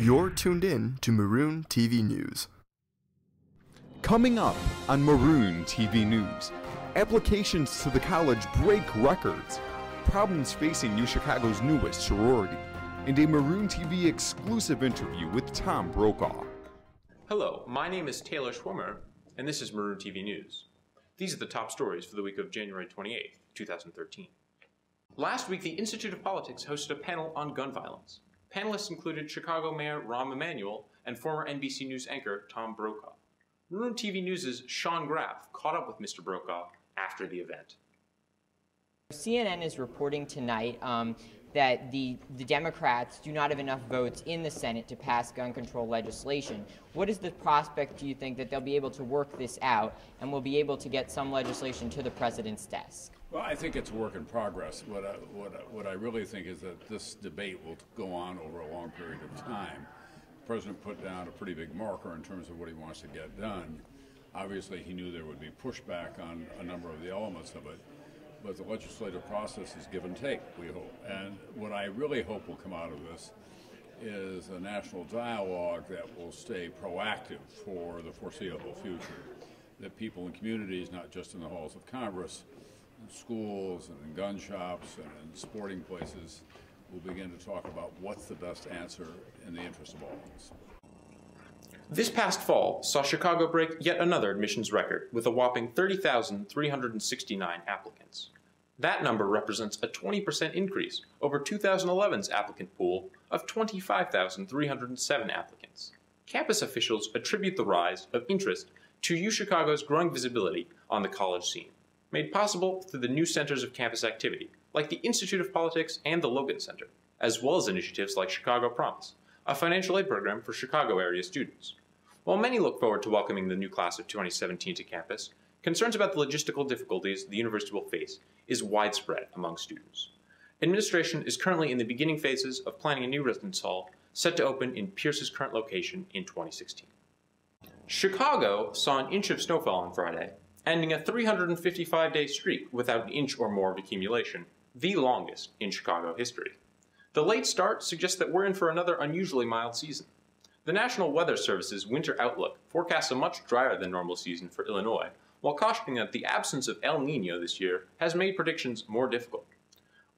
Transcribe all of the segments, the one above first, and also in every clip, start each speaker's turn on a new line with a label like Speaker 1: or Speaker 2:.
Speaker 1: You're tuned in to Maroon TV News.
Speaker 2: Coming up on Maroon TV News, applications to the college break records, problems facing UChicago's newest sorority, and a Maroon TV exclusive interview with Tom Brokaw.
Speaker 3: Hello, my name is Taylor Schwimmer, and this is Maroon TV News. These are the top stories for the week of January 28, 2013. Last week, the Institute of Politics hosted a panel on gun violence. Panelists included Chicago Mayor Rahm Emanuel and former NBC News anchor Tom Brokaw. Maroon TV News' Sean Graff caught up with Mr. Brokaw after the event.
Speaker 4: CNN is reporting tonight that the Democrats do not have enough votes in the Senate to pass gun control legislation. What is the prospect, do you think, that they'll be able to work this out and will be able to get some legislation to the president's desk?
Speaker 5: Well, I think it's a work in progress. What I really think is that this debate will go on over a long period of time. The president put down a pretty big marker in terms of what he wants to get done. Obviously, he knew there would be pushback on a number of the elements of it, but the legislative process is give and take, we hope. And what I really hope will come out of this is a national dialogue that will stay proactive for the foreseeable future, that people in communities, not just in the halls of Congress, in schools and in gun shops and in sporting places, will begin to talk about what's the best answer in the interest of all of us.
Speaker 3: This past fall saw Chicago break yet another admissions record with a whopping 30,369 applicants. That number represents a 20% increase over 2011's applicant pool of 25,307 applicants. Campus officials attribute the rise of interest to UChicago's growing visibility on the college scene, made possible through the new centers of campus activity, like the Institute of Politics and the Logan Center, as well as initiatives like Chicago Promise, a financial aid program for Chicago area students. While many look forward to welcoming the new class of 2017 to campus, concerns about the logistical difficulties the university will face is widespread among students. Administration is currently in the beginning phases of planning a new residence hall set to open in Pierce's current location in 2016. Chicago saw an inch of snowfall on Friday, ending a 355-day streak without an inch or more of accumulation, the longest in Chicago history. The late start suggests that we're in for another unusually mild season. The National Weather Service's winter outlook forecasts a much drier than normal season for Illinois, while cautioning that the absence of El Niño this year has made predictions more difficult.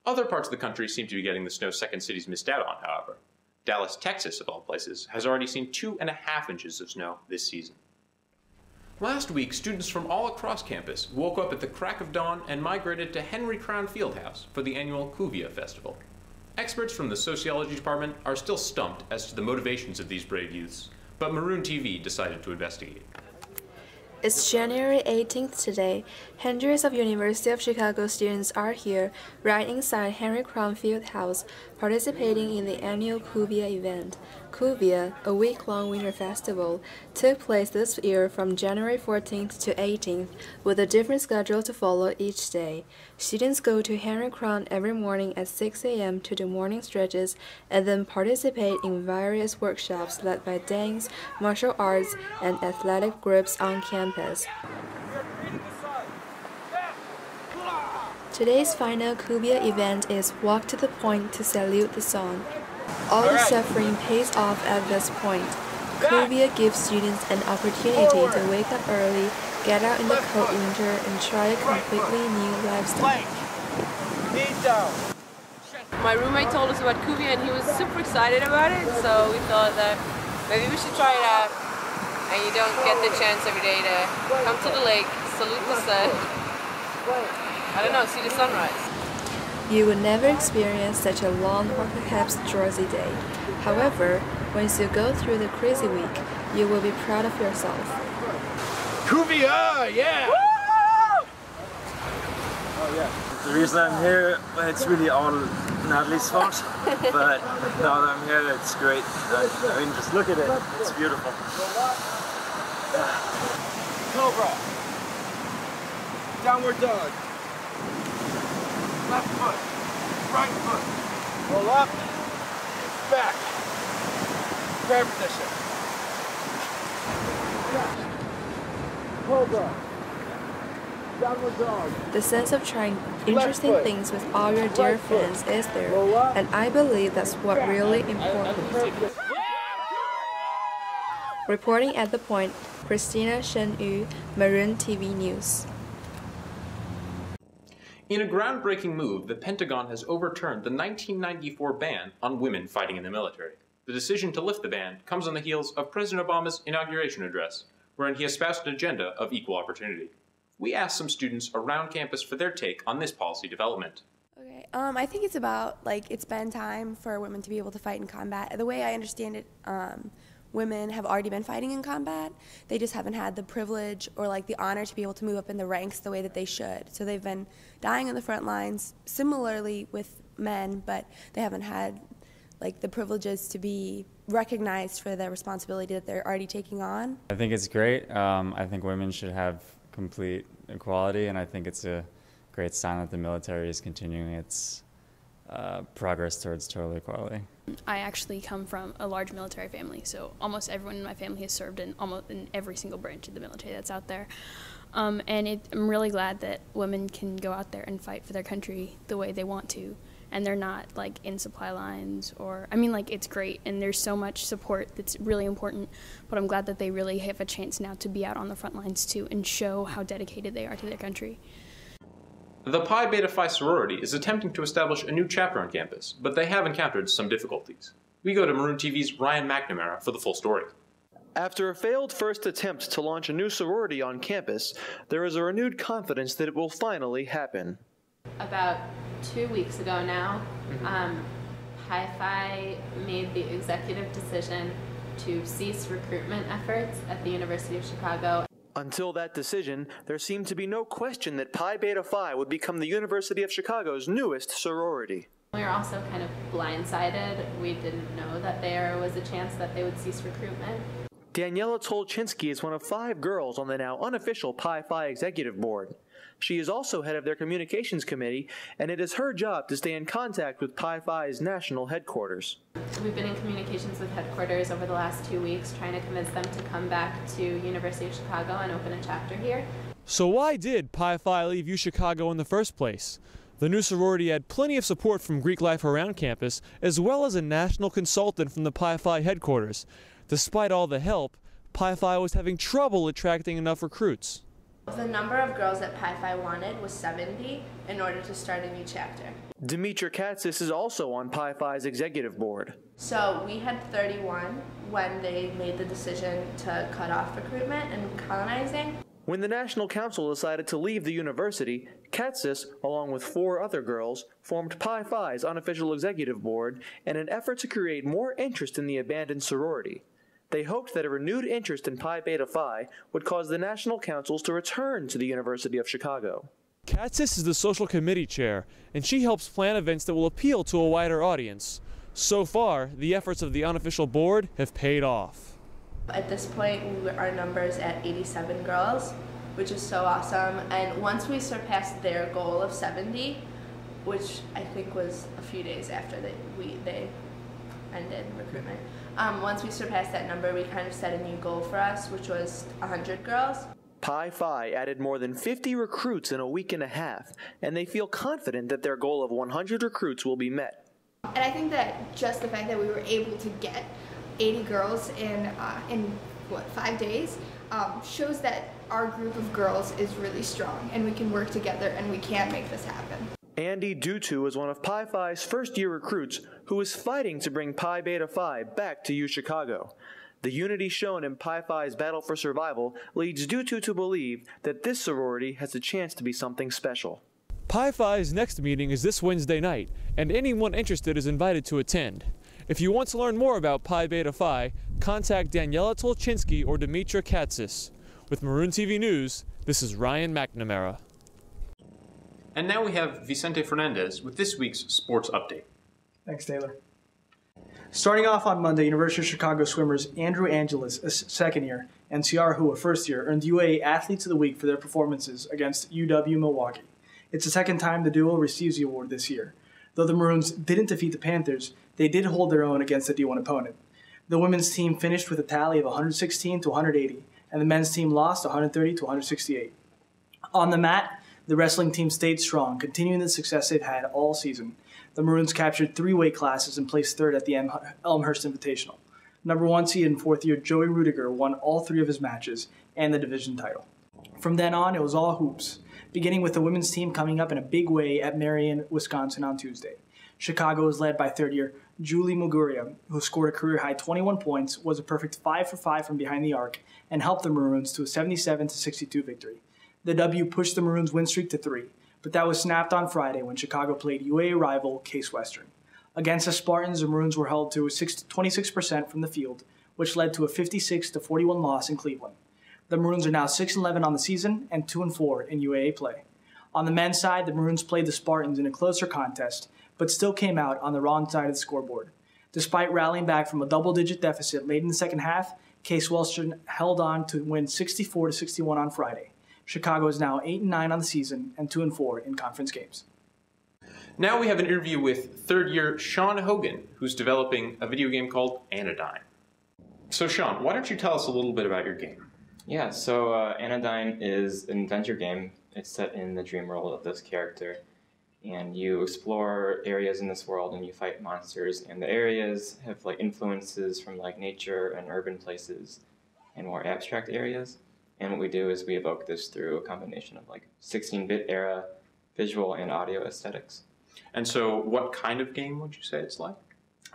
Speaker 3: Other parts of the country seem to be getting the snow second cities missed out on, however. Dallas, Texas, of all places, has already seen 2.5 inches of snow this season. Last week, students from all across campus woke up at the crack of dawn and migrated to Henry Crown Fieldhouse for the annual Kuvia festival. Experts from the sociology department are still stumped as to the motivations of these brave youths, but Maroon TV decided to investigate.
Speaker 6: It's January 18th today. Hundreds of University of Chicago students are here, right inside Henry Crown Fieldhouse, participating in the annual Kuvia event. Kuvia, a week-long winter festival, took place this year from January 14th to 18th, with a different schedule to follow each day. Students go to Henry Crown every morning at 6 a.m. to do morning stretches and then participate in various workshops led by dance, martial arts, and athletic groups on campus. Today's final Kuvia event is Walk to the Point to Salute the Sun. All the suffering pays off at this point. Kuvia gives students an opportunity to wake up early, get out in the cold winter, and try a completely new lifestyle.
Speaker 7: My roommate told us about Kuvia and he was super excited about it, so we thought that maybe we should try it out. And you don't get the chance every day to come to the lake, salute the sun, I don't know, see the sunrise.
Speaker 6: You would never experience such a long or perhaps drowsy day. However, once you go through the crazy week, you will be proud of yourself.
Speaker 8: Kuvia, yeah!
Speaker 9: Oh yeah. The reason I'm here, it's really all Natalie's fault, but now that I'm here, it's great. I mean, just look at it, it's beautiful.
Speaker 8: Cobra. Downward dog. Left foot. Right foot. Roll up. Back. Prayer position. Cobra. Downward dog.
Speaker 6: The sense of trying interesting things with all your dear friends is there, and I believe that's what really important. Reporting at the point, Christina Shen-Yu, Maroon TV News.
Speaker 3: In a groundbreaking move, the Pentagon has overturned the 1994 ban on women fighting in the military. The decision to lift the ban comes on the heels of President Obama's inauguration address, wherein he espoused an agenda of equal opportunity. We asked some students around campus for their take on this policy development.
Speaker 10: Okay, I think it's about, it's been time for women to be able to fight in combat. The way I understand it, women have already been fighting in combat. They just haven't had the privilege or the honor to be able to move up in the ranks the way that they should. So they've been dying on the front lines, similarly with men, but they haven't had the privileges to be recognized for the responsibility that they're already taking on.
Speaker 11: I think it's great. I think women should have complete equality, and I think it's a great sign that the military is continuing its progress towards total equality.
Speaker 12: I actually come from a large military family, so almost everyone in my family has served in every single branch of the military that's out there. I'm really glad that women can go out there and fight for their country the way they want to, and they're not in supply lines or, it's great, and there's so much support that's really important, but I'm glad that they really have a chance now to be out on the front lines too and show how dedicated they are to their country.
Speaker 3: The Pi Beta Phi sorority is attempting to establish a new chapter on campus, but they have encountered some difficulties. We go to Maroon TV's Ryan McNamara for the full story.
Speaker 13: After a failed first attempt to launch a new sorority on campus, there is a renewed confidence that it will finally happen.
Speaker 7: About 2 weeks ago now, Pi Phi made the executive decision to cease recruitment efforts at the University of Chicago.
Speaker 13: Until that decision, there seemed to be no question that Pi Beta Phi would become the University of Chicago's newest sorority.
Speaker 7: We were also kind of blindsided. We didn't know that there was a chance that they would cease recruitment.
Speaker 13: Daniela Tolchinsky is one of 5 girls on the now unofficial Pi Phi executive board. She is also head of their communications committee, and it is her job to stay in contact with Pi Phi's national headquarters.
Speaker 7: We've been in communications with headquarters over the last 2 weeks, trying to convince them to come back to University of Chicago and open a chapter here.
Speaker 14: So why did Pi Phi leave UChicago in the first place? The new sorority had plenty of support from Greek life around campus, as well as a national consultant from the Pi Phi headquarters. Despite all the help, Pi Phi was having trouble attracting enough recruits.
Speaker 15: The number of girls that Pi Phi wanted was 70 in order to start a new chapter.
Speaker 13: Dimitra Katsis is also on Pi Phi's executive board.
Speaker 15: So we had 31 when they made the decision to cut off recruitment and colonizing.
Speaker 13: When the National Council decided to leave the university, Katsis, along with 4 other girls, formed Pi Phi's unofficial executive board in an effort to create more interest in the abandoned sorority. They hoped that a renewed interest in Pi Beta Phi would cause the national councils to return to the University of Chicago.
Speaker 14: Katsis is the social committee chair, and she helps plan events that will appeal to a wider audience. So far, the efforts of the unofficial board have paid off.
Speaker 15: At this point, our number's at 87 girls, which is so awesome. And once we surpassed their goal of 70, which I think was a few days after they ended recruitment, once we surpassed that number, we kind of set a new goal for us, which was 100 girls.
Speaker 13: Pi Phi added more than 50 recruits in a week and a half, and they feel confident that their goal of 100 recruits will be met.
Speaker 16: And I think that just the fact that we were able to get 80 girls in 5 days, shows that our group of girls is really strong, and we can work together, and we can make this happen.
Speaker 13: Andy Dutu is one of Pi Phi's first-year recruits who is fighting to bring Pi Beta Phi back to UChicago. The unity shown in Pi Phi's battle for survival leads Dutu to believe that this sorority has a chance to be something special.
Speaker 14: Pi Phi's next meeting is this Wednesday night, and anyone interested is invited to attend. If you want to learn more about Pi Beta Phi, contact Daniela Tolchinsky or Dimitra Katsis. With Maroon TV News, this is Ryan McNamara.
Speaker 3: And now we have Vicente Fernandez with this week's sports update.
Speaker 17: Thanks, Taylor. Starting off on Monday, University of Chicago swimmers Andrew Angelis, a second year, and Ciara Hu, a first year, earned UAA Athletes of the Week for their performances against UW Milwaukee. It's the second time the duo receives the award this year. Though the Maroons didn't defeat the Panthers, they did hold their own against the D1 opponent. The women's team finished with a tally of 116 to 180, and the men's team lost 130 to 168. On the mat, the wrestling team stayed strong, continuing the success they've had all season. The Maroons captured 3 weight classes and placed third at the Elmhurst Invitational. Number 1 seed and fourth-year Joey Rudiger won all 3 of his matches and the division title. From then on, it was all hoops, beginning with the women's team coming up in a big way at Marion, Wisconsin on Tuesday. Chicago was led by third-year Julie Muguria, who scored a career-high 21 points, was a perfect 5 for 5 from behind the arc, and helped the Maroons to a 77-62 victory. The W pushed the Maroons' win streak to 3, but that was snapped on Friday when Chicago played UAA rival Case Western. Against the Spartans, the Maroons were held to 26% from the field, which led to a 56-41 loss in Cleveland. The Maroons are now 6-11 on the season and 2-4 in UAA play. On the men's side, the Maroons played the Spartans in a closer contest, but still came out on the wrong side of the scoreboard. Despite rallying back from a double-digit deficit late in the second half, Case Western held on to win 64-61 on Friday. Chicago is now 8-9 on the season and 2-4 in conference games.
Speaker 3: Now we have an interview with third-year Sean Hogan, who's developing a video game called Anodyne. So Sean, why don't you tell us a little bit about your game?
Speaker 18: Yeah, so Anodyne is an adventure game. It's set in the dream world of this character, and you explore areas in this world and you fight monsters, and the areas have like influences from like nature and urban places and more abstract areas. And what we do is we evoke this through a combination of like 16-bit era visual and audio aesthetics.
Speaker 3: And so what kind of game would you say it's like?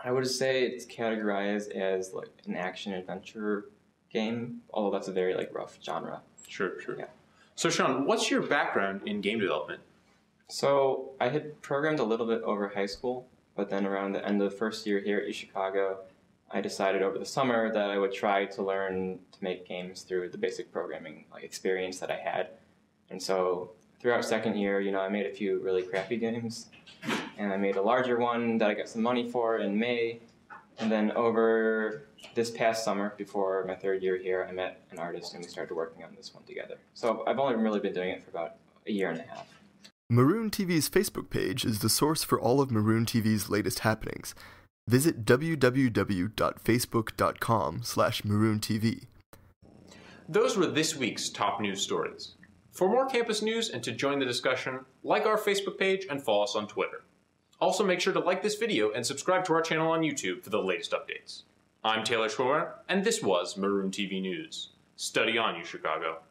Speaker 18: I would say it's categorized as like an action-adventure game, although that's a very like rough genre.
Speaker 3: Sure.
Speaker 18: Yeah.
Speaker 3: So Sean, what's your background in game development?
Speaker 18: So I had programmed a little bit over high school, but then around the end of the first year here at UChicago, I decided over the summer that I would try to learn to make games through the basic programming like experience that I had. And so throughout second year, I made a few really crappy games, and I made a larger one that I got some money for in May. And then over this past summer, before my third year here, I met an artist and we started working on this one together. So I've only really been doing it for about a year and a half.
Speaker 1: Maroon TV's Facebook page is the source for all of Maroon TV's latest happenings. Visit www.facebook.com/MaroonTV.
Speaker 3: Those were this week's top news stories. For more campus news and to join the discussion, like our Facebook page and follow us on Twitter. Also make sure to like this video and subscribe to our channel on YouTube for the latest updates. I'm Taylor Schwarber, and this was Maroon TV News. Study on, UChicago.